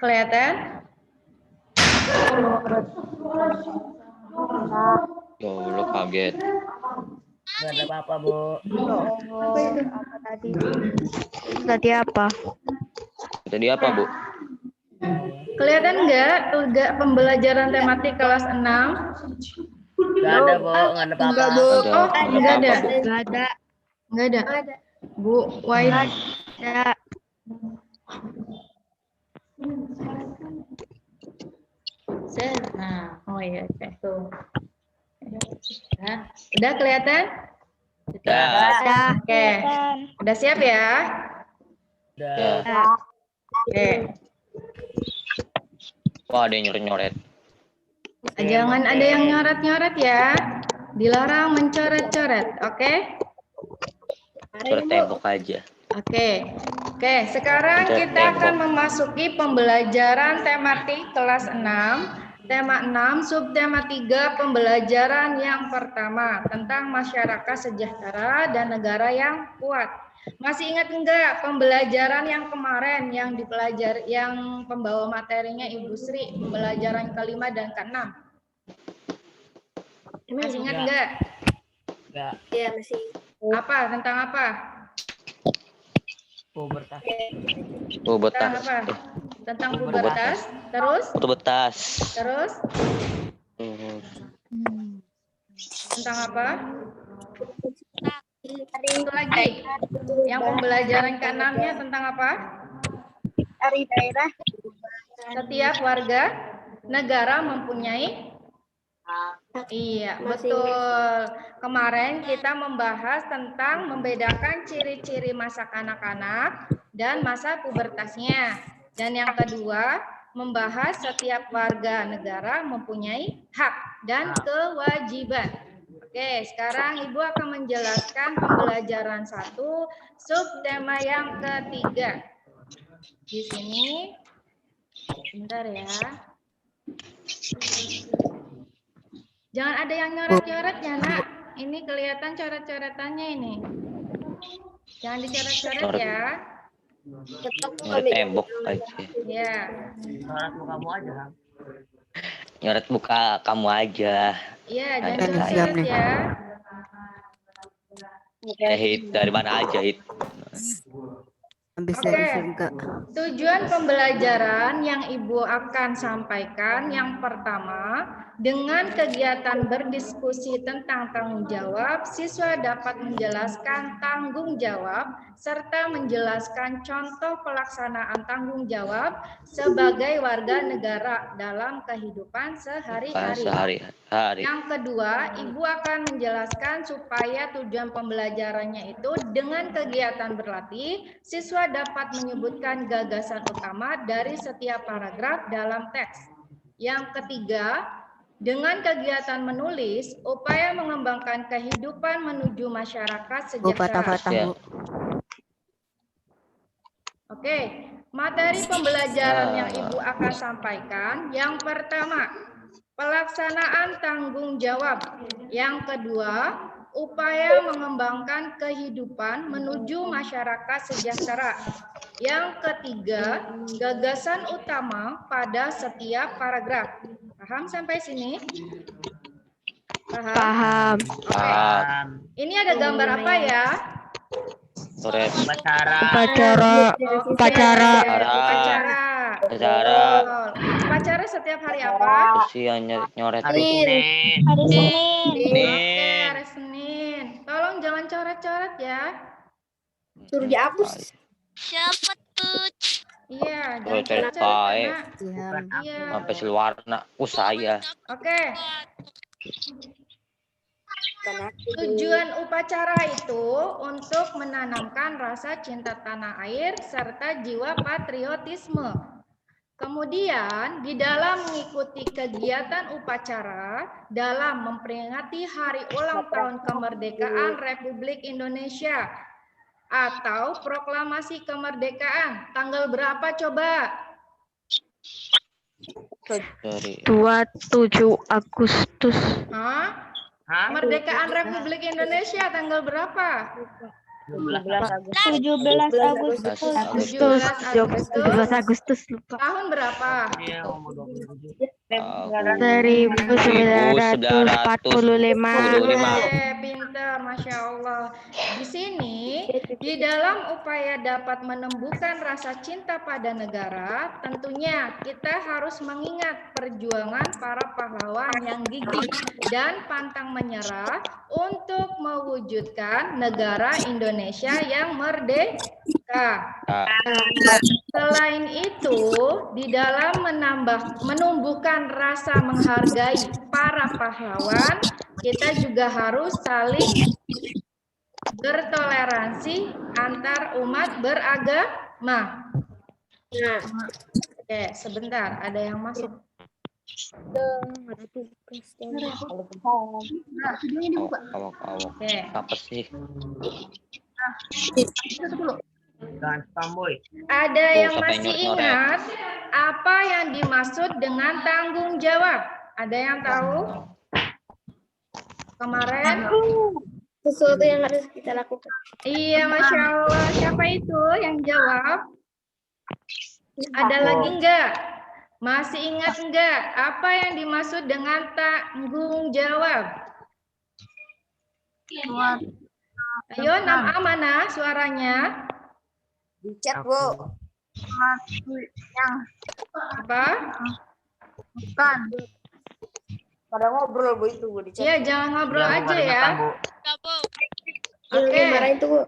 Kelihatan? Lu kaget. Nggak ada apa-apa, Bu. Apa tadi? Tadi apa? Tadi apa, Bu? Kelihatan nggak pembelajaran tematik kelas 6? Nggak ada, Bu. Nggak ada apa-apa. Oh, nggak ada. Nggak ada. Nggak ada. Bu, Wai. Ya. Nah, oh iya, oke. Tuh. Nah, udah kelihatan? Ya. Oke. Udah siap ya? Udah. Ya. Oke. Wah, ada yang nyoret-nyoret. Jangan ada yang nyoret-nyoret ya. Dilarang mencoret-coret, oke? Coret tembok aja. Oke. Oke, sekarang kita akan memasuki pembelajaran tematik kelas 6. Tema 6, subtema 3, pembelajaran yang pertama tentang masyarakat sejahtera dan negara yang kuat. Masih ingat enggak pembelajaran yang kemarin yang dipelajari, yang pembawa materinya Ibu Sri, pembelajaran kelima dan keenam? Masih ingat enggak? Nggak. Iya, masih. Apa? Tentang apa? Pubertas. Tentang Pubertas. apa? Tentang pubertas. Terus? Pubertas. Terus? Tentang apa? Satu lagi. Yang pembelajaran ke-6-nya tentang apa? Dari daerah. Setiap warga negara mempunyai. Iya, betul. Kemarin kita membahas tentang membedakan ciri-ciri masa kanak-kanak dan masa pubertasnya. Dan yang kedua, membahas setiap warga negara mempunyai hak dan kewajiban. Oke, sekarang Ibu akan menjelaskan pembelajaran 1, subtema yang ketiga. Di sini, bentar ya. Jangan ada yang nyoret-nyoret ya, Nak. Ini kelihatan coret-coretannya ini. Jangan dicoret-coret ya. Nyoret tembok aja. Ya. Nyoret kamu aja. Nyoret muka kamu aja. Iya, jangan Ada coret-coret ya. Hit dari mana aja, Hit. Habis Oke. dari surga. Tujuan pembelajaran yang Ibu akan sampaikan yang pertama, dengan kegiatan berdiskusi tentang tanggung jawab, siswa dapat menjelaskan tanggung jawab serta menjelaskan contoh pelaksanaan tanggung jawab sebagai warga negara dalam kehidupan sehari-hari. Sehari-hari. Yang kedua, Ibu akan menjelaskan supaya tujuan pembelajarannya itu dengan kegiatan berlatih, siswa dapat menyebutkan gagasan utama dari setiap paragraf dalam teks. Yang ketiga, dengan kegiatan menulis, upaya mengembangkan kehidupan menuju masyarakat sejahtera. Ya. Oke, materi pembelajaran yang Ibu akan sampaikan, yang pertama, pelaksanaan tanggung jawab. Yang kedua, upaya mengembangkan kehidupan menuju masyarakat sejahtera. Yang ketiga, gagasan utama pada setiap paragraf. Paham sampai sini? Paham? Paham. Oke. Ini ada gambar apa ya? Coret. Upacara. Upacara. Upacara. Upacara setiap hari apa? Si yang nyoret. Hari Senin. Hari Senin. Oke, hari Senin. Tolong jangan coret-coret ya. Suruh dihapus. Siapa tuh? Iya, Coret jangan coret-coret baik. ya, Nak. Iya. Sampai sewarna. Saya. Oke. Tujuan upacara itu untuk menanamkan rasa cinta tanah air serta jiwa patriotisme. Kemudian, di dalam mengikuti kegiatan upacara dalam memperingati Hari Ulang Tahun Kemerdekaan Republik Indonesia atau Proklamasi Kemerdekaan, tanggal berapa coba? 27 Agustus. Hah? Kemerdekaan Republik Indonesia tanggal berapa? 17 Agustus. 17 Agustus. 17 Agustus lupa. Tahun berapa? Iya, umur 27. 1945. Oke, pintar, Masya Allah. Di sini, di dalam upaya dapat menumbuhkan rasa cinta pada negara, tentunya kita harus mengingat perjuangan para pahlawan yang gigih dan pantang menyerah untuk mewujudkan negara Indonesia yang merdeka. Selain itu, di dalam menumbuhkan rasa menghargai para pahlawan, kita juga harus saling bertoleransi antar umat beragama. Oke, sebentar, ada yang masuk. Oke. Apa sih? Dan Stamboy. Ada yang sampai masih nyoret-nyoret. ingat apa yang dimaksud dengan tanggung jawab? Ada yang tahu? Kemarin? Sesuatu yang harus kita lakukan. Iya, Masya Allah. Siapa itu yang jawab? Ada lagi enggak? Masih ingat enggak? Apa yang dimaksud dengan tanggung jawab? Ayo, 6A mana suaranya? Di chat, Bu. Apa? Pada ngobrol, Bu, itu, Bu, di chat. Iya, jangan ngobrol aja ya. Oke. Oke. Itu, Bu.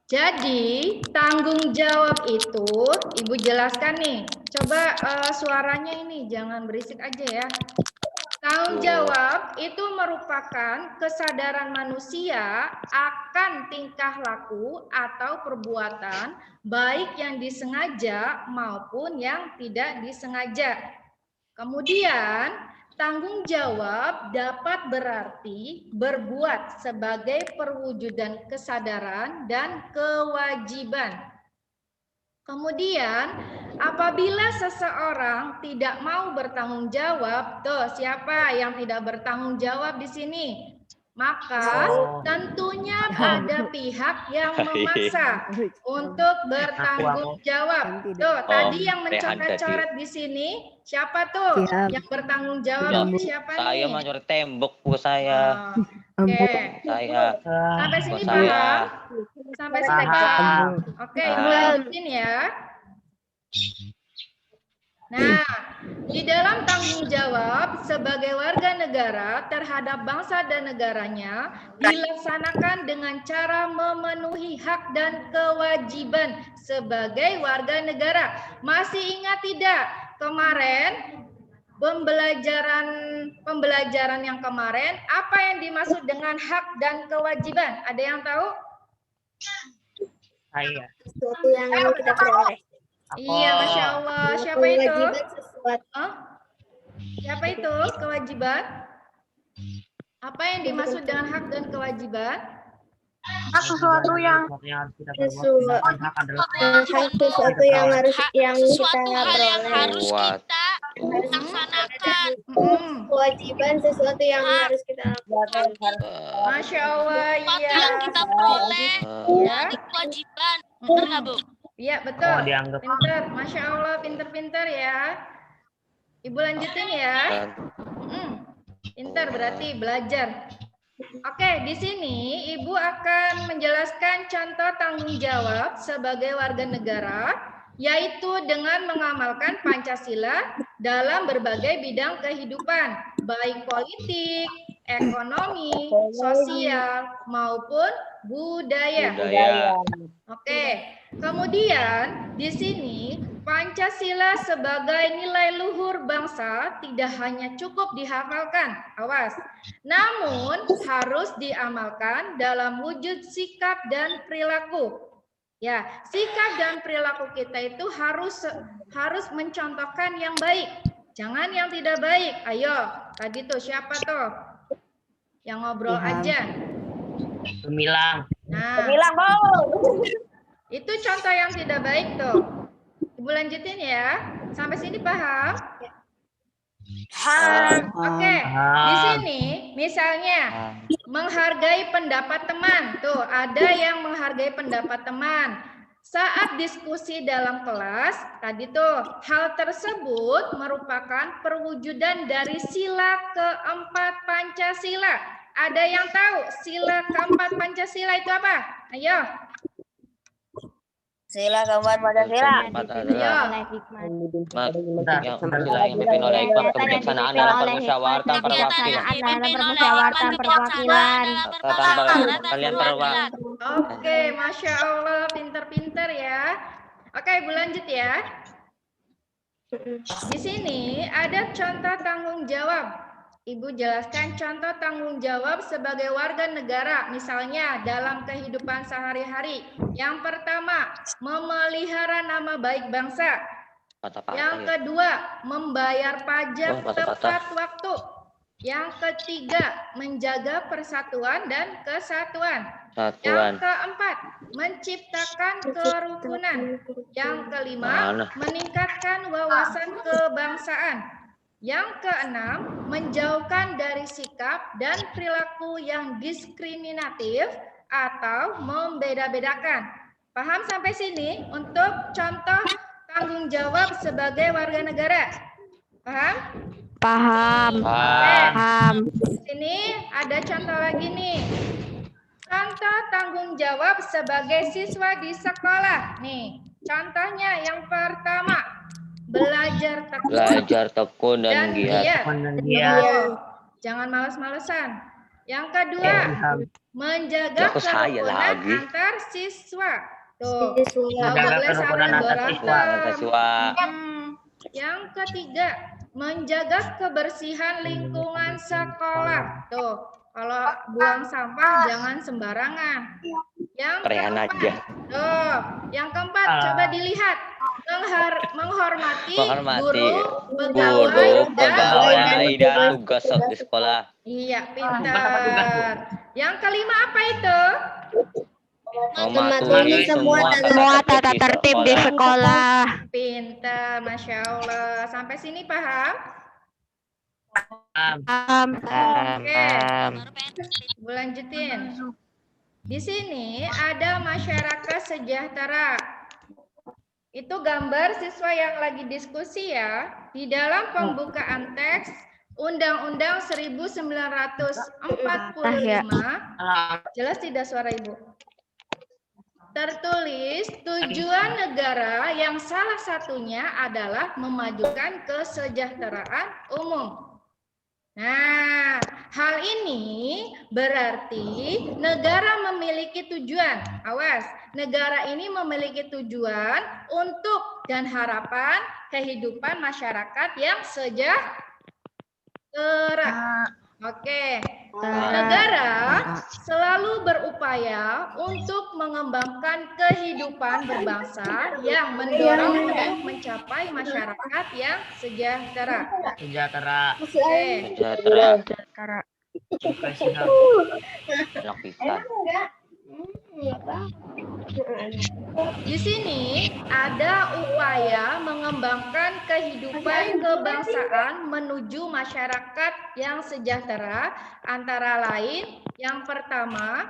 Jadi, tanggung jawab itu, Ibu jelaskan nih. Coba suaranya ini, jangan berisik aja ya. Tanggung jawab itu merupakan kesadaran manusia akan tingkah laku atau perbuatan, baik yang disengaja maupun yang tidak disengaja. Kemudian, tanggung jawab dapat berarti berbuat sebagai perwujudan kesadaran dan kewajiban. Kemudian, apabila seseorang tidak mau bertanggung jawab, tuh siapa yang tidak bertanggung jawab di sini? Maka tentunya ada pihak yang memaksa untuk bertanggung jawab. Tuh, tadi yang mencoret-coret di sini, siapa tuh yang bertanggung jawab? Siapa Saya nih? mah coret tembok, Bu saya. Oke, Saya. sampai sini Bu saya. paham? Sampai sini paham? Oke, Ibu lanjutin ya. Nah, di dalam tanggung jawab sebagai warga negara terhadap bangsa dan negaranya dilaksanakan dengan cara memenuhi hak dan kewajiban sebagai warga negara. Masih ingat tidak kemarin pembelajaran yang kemarin apa yang dimaksud dengan hak dan kewajiban? Ada yang tahu? Saya. Sesuatu yang kita peroleh. Iya, Masya Allah. Siapa itu? Kewajiban sesuatu. Oh? Siapa itu kewajiban? Apa yang dimaksud dengan hak dan kewajiban? Sesuatu yang harus kita sesuatu hak adalah sesuatu yang harus yang kita Suatu hal yang peroleh. harus Buat. kita laksanakan. Kewajiban sesuatu yang harus kita lakukan. Masya Allah, Sesuatu iya. yang kita peroleh Iya, dari kewajiban. Benar nggak, Bu? iya betul. dianggap Pinter, Masya Allah, pinter-pinter ya. Ibu lanjutin ya. Pinter berarti belajar. Oke, di sini Ibu akan menjelaskan contoh tanggung jawab sebagai warga negara, yaitu dengan mengamalkan Pancasila dalam berbagai bidang kehidupan, baik politik, ekonomi, sosial, maupun budaya. Oke, kemudian di sini Pancasila sebagai nilai luhur bangsa tidak hanya cukup dihafalkan, awas, namun harus diamalkan dalam wujud sikap dan perilaku. Ya, sikap dan perilaku kita itu harus mencontohkan yang baik, jangan yang tidak baik. Ayo, tadi tuh siapa tuh? Yang ngobrol aja. Gemilang. Nah, itu contoh yang tidak baik tuh. Ibu lanjutin ya. Sampai sini paham? Oke. Di sini misalnya Menghargai pendapat teman. Tuh, ada yang menghargai pendapat teman. Saat diskusi dalam kelas, tadi tuh, hal tersebut merupakan perwujudan dari sila keempat Pancasila. Ada yang tahu sila keempat Pancasila itu apa? Ayo. Sila keempat Pancasila. Keempat Ayo. adalah yang sila yang dipimpin oleh hikmah, kebijaksanaan dalam permusyawaratan perwakilan. Kalian perwakilan. Oke, Masya Allah, pinter-pinter ya. Oke, Ibu lanjut ya. Di sini ada contoh tanggung jawab. Ibu jelaskan contoh tanggung jawab sebagai warga negara, misalnya dalam kehidupan sehari-hari. Yang pertama, memelihara nama baik bangsa. Yang kedua, membayar pajak tepat waktu. Yang ketiga, menjaga persatuan dan kesatuan. Yang keempat, menciptakan kerukunan. Yang kelima, meningkatkan wawasan kebangsaan. Yang keenam, menjauhkan dari sikap dan perilaku yang diskriminatif atau membeda-bedakan. Paham sampai sini untuk contoh tanggung jawab sebagai warga negara? Paham? Paham. Paham. Di sini ada contoh lagi nih. Contoh tanggung jawab sebagai siswa di sekolah. Nih, contohnya yang pertama, belajar tekun dan giat. Jangan malas-malesan. Yang kedua, menjaga kerukunan antar siswa. Tuh, nggak boleh saling berantem. Yang ketiga, menjaga kebersihan lingkungan sekolah. Tuh, kalau buang sampah jangan sembarangan. Yang keempat, tuh, yang keempat, coba dilihat. Menghormati guru, pegawai, dan tugas di sekolah. Iya, pintar. Yang kelima apa itu? Mematuhi semua tata tertib di sekolah. Pintar, Masya Allah. Sampai sini paham? Paham. Oke, Bu lanjutin. Di sini ada masyarakat sejahtera. Itu gambar siswa yang lagi diskusi ya. Di dalam pembukaan teks Undang-Undang 1945. Jelas tidak suara Ibu? Tertulis tujuan negara yang salah satunya adalah memajukan kesejahteraan umum. Nah, hal ini berarti negara memiliki tujuan. Awas, negara ini memiliki tujuan untuk dan harapan kehidupan masyarakat yang sejahtera. Oke, negara selalu berupaya untuk mengembangkan kehidupan berbangsa yang mendorong untuk mencapai masyarakat yang sejahtera. Sejahtera. Oke. Sejahtera. Enak pisan. Di sini ada upaya mengembangkan kehidupan kebangsaan menuju masyarakat yang sejahtera, antara lain yang pertama,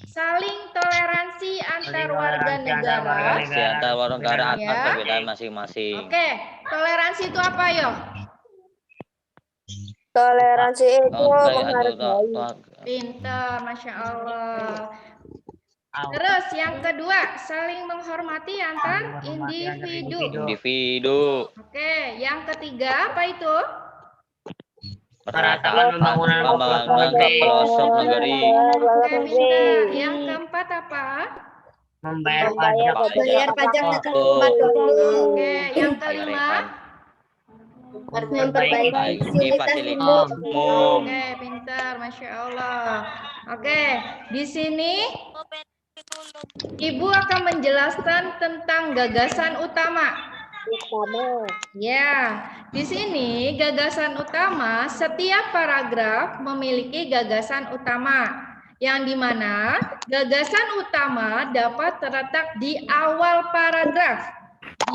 saling toleransi antar warga negara. Antar warga negara atas Ya. perbedaan masing-masing. Oke, toleransi itu apa yo? Toleransi itu menghargai. Pintar, Masya Allah. Terus yang kedua, saling menghormati antar individu. Oke, yang ketiga apa itu? Perataan pembangunan pelosok negeri. Oke, pintar. Yang keempat apa? Membayar pajak. Bayar pajak tepat waktu. Oke, yang kelima? Memperbaiki fasilitas umum. Oke, pintar, Masya Allah. Oke, di sini Ibu akan menjelaskan tentang gagasan utama. Ya, di sini gagasan utama, setiap paragraf memiliki gagasan utama, yang dimana gagasan utama dapat terletak di awal paragraf,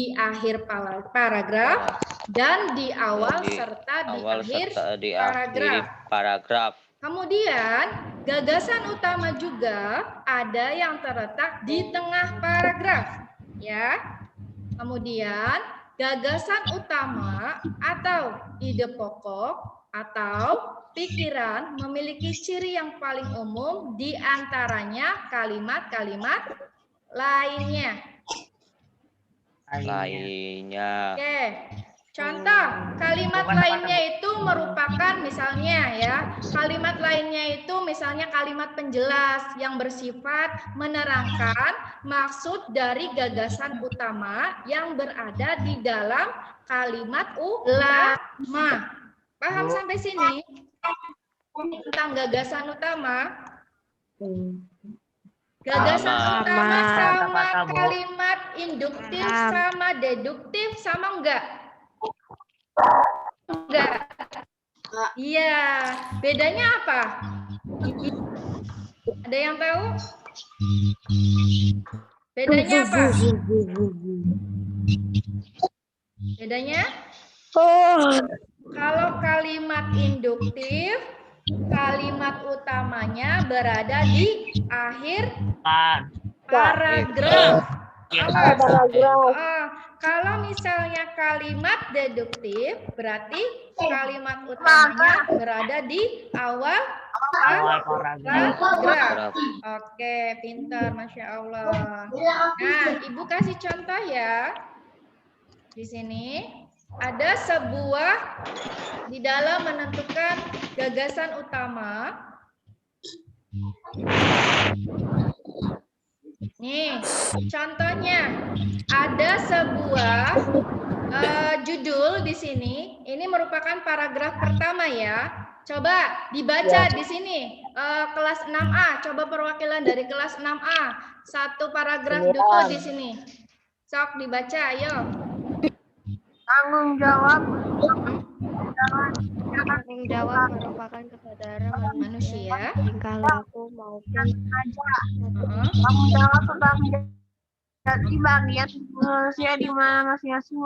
di akhir paragraf, dan di awal serta di akhir paragraf. Kemudian, gagasan utama juga ada yang terletak di tengah paragraf, ya. Kemudian, gagasan utama atau ide pokok atau pikiran memiliki ciri yang paling umum di antaranya kalimat-kalimat lainnya. Lainnya. Oke. Contoh, kalimat lainnya itu merupakan misalnya ya, kalimat lainnya itu misalnya kalimat penjelas yang bersifat menerangkan maksud dari gagasan utama yang berada di dalam kalimat utama. Paham sampai sini? Tentang gagasan utama. Gagasan utama sama kalimat induktif sama deduktif sama enggak? Enggak. Iya, bedanya apa? Ada yang tahu? Bedanya apa? Bedanya? Kalau kalimat induktif, kalimat utamanya berada di akhir paragraf. Kalau misalnya kalimat deduktif, berarti kalimat utamanya berada di awal paragraf. Oke, pintar, Masya Allah. Nah, Ibu kasih contoh ya. Di sini ada sebuah di dalam menentukan gagasan utama. Nih, contohnya ada sebuah judul di sini. Ini merupakan paragraf pertama ya. Coba dibaca di sini kelas 6A. Coba perwakilan dari kelas 6A. Satu paragraf dulu di sini. Sok dibaca, ayo. Tanggung jawab. Tanggung jawab merupakan kesadaran Manusia. tingkah laku maupun Tanggung jawab tentang jadi bagian manusia di mana masing-masing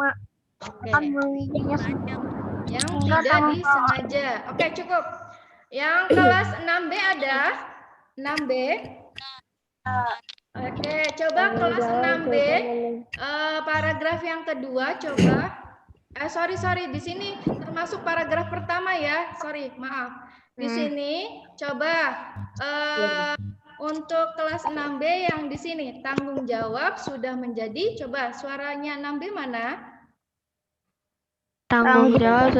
akan memilikinya Yang tidak disengaja. Oke, cukup. Yang kelas 6B ada? 6B? Oke, coba kelas 6B. Paragraf yang kedua, coba. Sorry, di sini termasuk paragraf pertama ya. Sorry, maaf. Di sini, coba untuk kelas 6B yang di sini. Tanggung jawab sudah menjadi, coba suaranya 6B mana? Tanggung jawab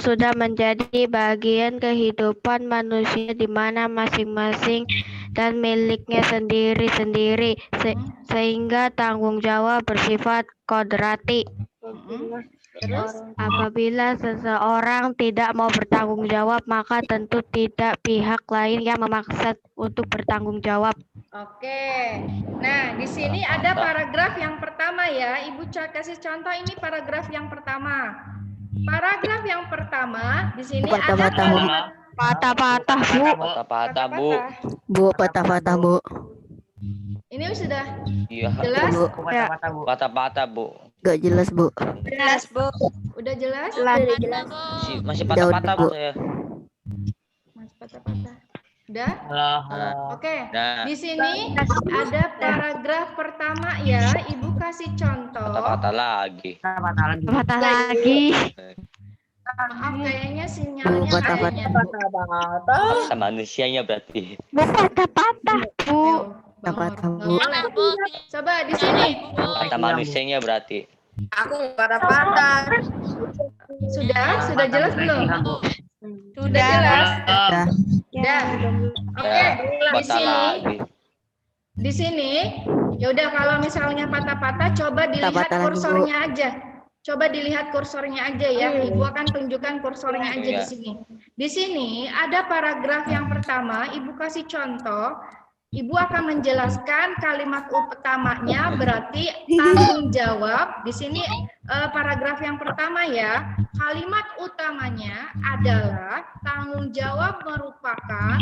sudah menjadi bagian kehidupan manusia di mana masing-masing dan miliknya sendiri-sendiri sehingga tanggung jawab bersifat kodrati. Terus? Apabila seseorang tidak mau bertanggung jawab, maka tentu tidak pihak lain yang memaksa untuk bertanggung jawab. Oke. Nah, di sini ada paragraf yang pertama ya. Ibu kasih contoh ini paragraf yang pertama. Paragraf yang pertama di sini ada kalimat Patah-patah, Bu. Patah-patah, Bu. Bu, patah-patah, Bu. Ini sudah Iya. jelas? Patah-patah, Bu. Gak jelas, Bu. jelas, Bu. Udah jelas? Jelas. Masih patah-patah, Bu. Mas patah-patah. Udah? Halo. Oke. Nah, Di sini ada paragraf pertama ya. Ibu kasih contoh. patah-patah lagi. Patah lagi. Maaf, kayaknya sinyalnya patah-patah. kayaknya. Sama manusianya berarti. Bu, patah-patah, Bu. Bang Patah-patah, Nggak Bu. boleh. Coba di sini. Kata manusianya berarti. Aku patah-patah. Sudah jelas belum? Sudah jelas? Sudah. Oke, di Patah sini. lagi. Di sini, ya udah kalau misalnya patah-patah, coba dilihat Patah-patah lagi, Bu. kursornya aja. Coba dilihat kursornya aja ya. Ibu akan tunjukkan kursornya aja di Iya. sini. Di sini ada paragraf yang pertama, Ibu kasih contoh. Ibu akan menjelaskan kalimat utamanya, berarti tanggung jawab. Di sini paragraf yang pertama ya, kalimat utamanya adalah tanggung jawab merupakan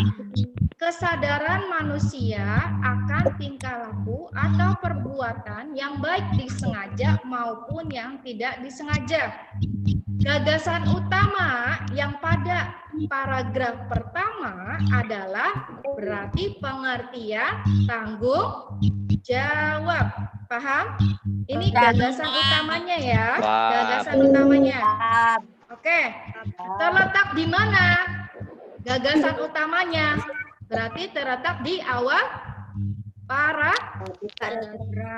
kesadaran manusia akan tingkah laku atau perbuatan yang baik disengaja maupun yang tidak disengaja. Gagasan utama yang pada paragraf pertama adalah berarti pengertian tanggung jawab. Paham? Ini gagasan utamanya ya. Gagasan utamanya. Oke. Terletak di mana gagasan utamanya? Berarti terletak di awal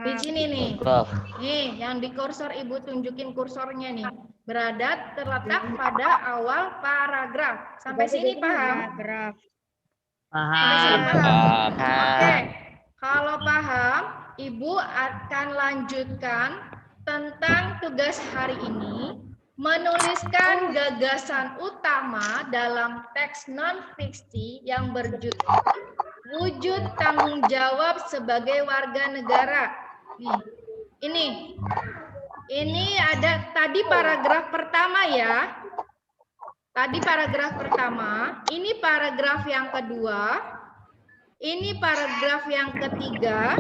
di sini nih. Nih, yang di kursor Ibu tunjukin kursornya nih. Berada terletak pada awal paragraf. Sampai sini paham? Sampai sini paham? Oke. Kalau paham, Ibu akan lanjutkan tentang tugas hari ini. Menuliskan gagasan utama dalam teks non-fiksi yang berjudul wujud tanggung jawab sebagai warga negara. Nih, ini ada tadi paragraf pertama ya. Tadi paragraf pertama, ini paragraf yang kedua, ini paragraf yang ketiga.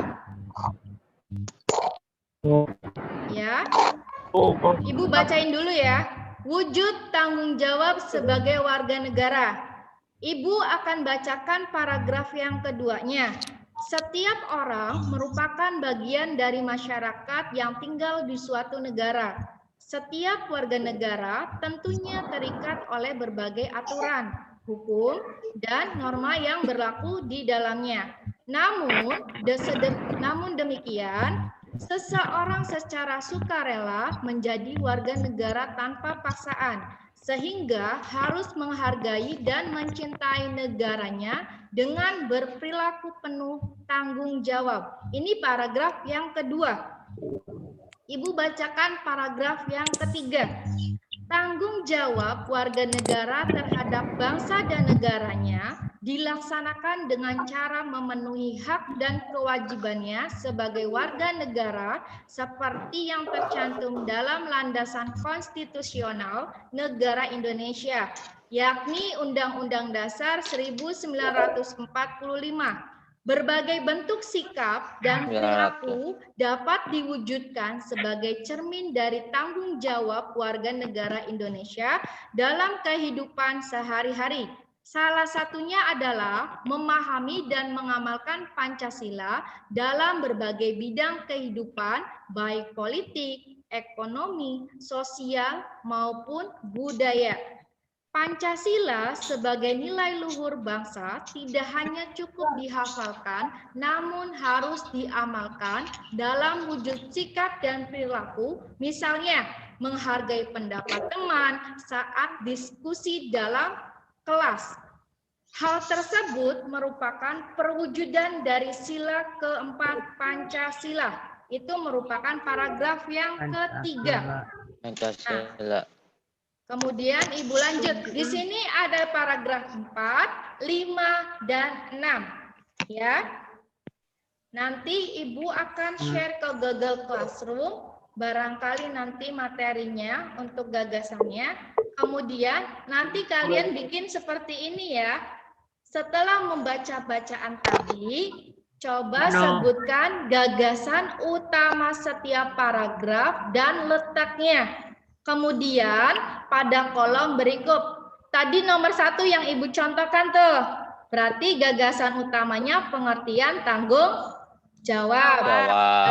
Ya. Ibu bacain dulu ya. Wujud tanggung jawab sebagai warga negara. Ibu akan bacakan paragraf yang keduanya. Setiap orang merupakan bagian dari masyarakat yang tinggal di suatu negara. Setiap warga negara tentunya terikat oleh berbagai aturan, hukum, dan norma yang berlaku di dalamnya. Namun demikian, seseorang secara sukarela menjadi warga negara tanpa paksaan, sehingga harus menghargai dan mencintai negaranya dengan berperilaku penuh tanggung jawab. Ini paragraf yang kedua. Ibu bacakan paragraf yang ketiga. Tanggung jawab warga negara terhadap bangsa dan negaranya dilaksanakan dengan cara memenuhi hak dan kewajibannya sebagai warga negara seperti yang tercantum dalam landasan konstitusional negara Indonesia, yakni Undang-Undang Dasar 1945. Berbagai bentuk sikap dan perilaku dapat diwujudkan sebagai cermin dari tanggung jawab warga negara Indonesia dalam kehidupan sehari-hari. Salah satunya adalah memahami dan mengamalkan Pancasila dalam berbagai bidang kehidupan, baik politik, ekonomi, sosial, maupun budaya. Pancasila sebagai nilai luhur bangsa tidak hanya cukup dihafalkan, namun harus diamalkan dalam wujud sikap dan perilaku, misalnya menghargai pendapat teman saat diskusi dalam kelas. Hal tersebut merupakan perwujudan dari sila keempat Pancasila. Itu merupakan paragraf yang ketiga. Pancasila. Kemudian Ibu lanjut. Di sini ada paragraf 4, 5, dan 6. Ya. Nanti Ibu akan share ke Google Classroom. Barangkali nanti materinya untuk gagasannya. Kemudian nanti kalian bikin seperti ini ya. Setelah membaca bacaan tadi, coba sebutkan gagasan utama setiap paragraf dan letaknya. Kemudian pada kolom berikut, tadi nomor 1 yang Ibu contohkan tuh, berarti gagasan utamanya pengertian tanggung jawab.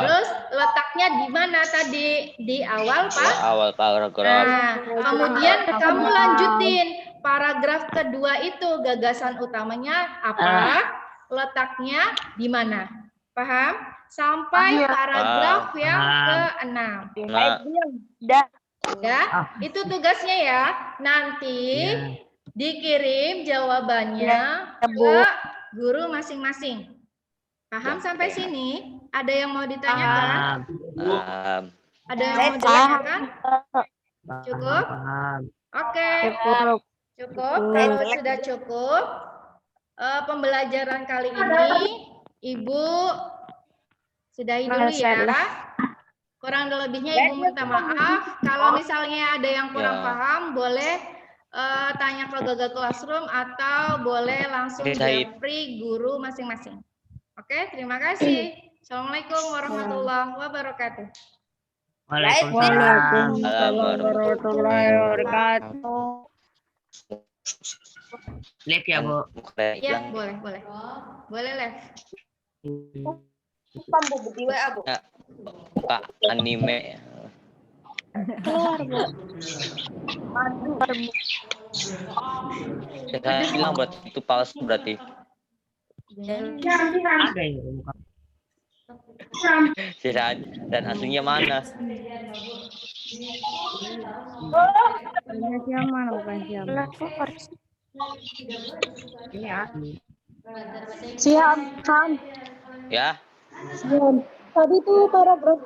Terus letaknya di mana tadi? Di awal Pak? Awal paragraf. Nah, kemudian kamu lanjutin paragraf kedua itu, gagasan utamanya apa? Letaknya di mana? Paham? Sampai paragraf yang ke-6. Ya, itu tugasnya ya. Nanti dikirim jawabannya ke guru masing-masing. Paham sampai sini? Ada yang mau ditanyakan? Ada yang mau ditanyakan? Cukup? Oke. Cukup. Kalau sudah cukup, pembelajaran kali ini Ibu sudahi dulu ya. Kurang lebihnya Ibu minta maaf. Kalau misalnya ada yang kurang Ya. paham, boleh tanya ke Google Classroom atau boleh langsung Said. japri guru masing-masing. Oke, terima kasih. Assalamualaikum warahmatullahi wabarakatuh. Waalaikumsalam. warahmatullahi wabarakatuh. Lihat ya, Bu. Ya, boleh. Boleh, Lev. Buka anime. Saya bilang berarti itu palsu berarti. Ada yang buka. Dan aslinya mana? Ini asli. Ya. Tadi tuh paragraf